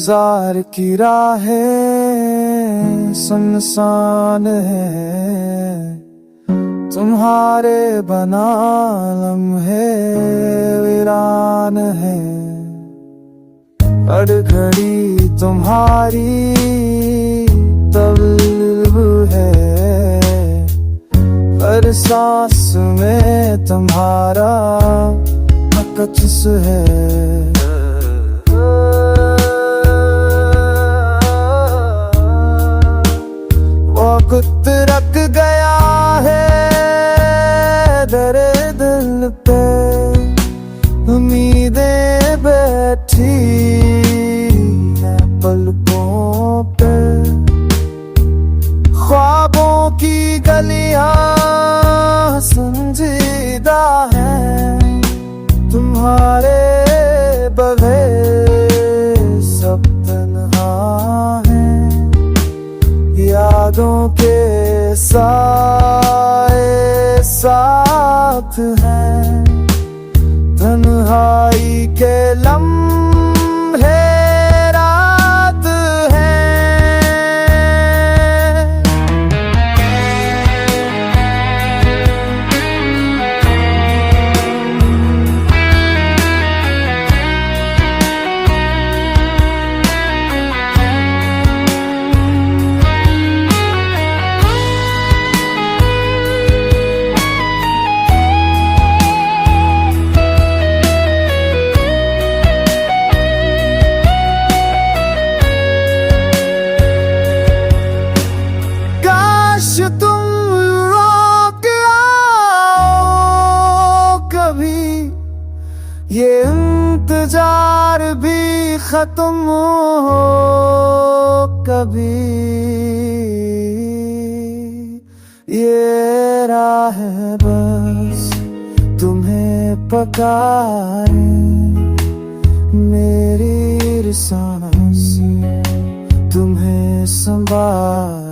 इंतजार की राहें सुनसान है, तुम्हारे बना लम्हे वीरान है। हर घड़ी तुम्हारी तलब है, हर सांस में तुम्हारा अकस है। वक्त रख गया है दरे दिल पे, उम्मीदें बैठी हैं पलकों पे। ख्वाबों की गलियां संजीदा हैं, तुम्हारे बगैर सब तन्हा हैं। यादों के साए साथ हैं, तन्हाई के लम्हे रात हैं। तुम रोक आओ कभी, ये इंतजार भी खत्म हो कभी। ये राह है बस तुम्हें पकाए, मेरी सांस तुम्हें संभाले।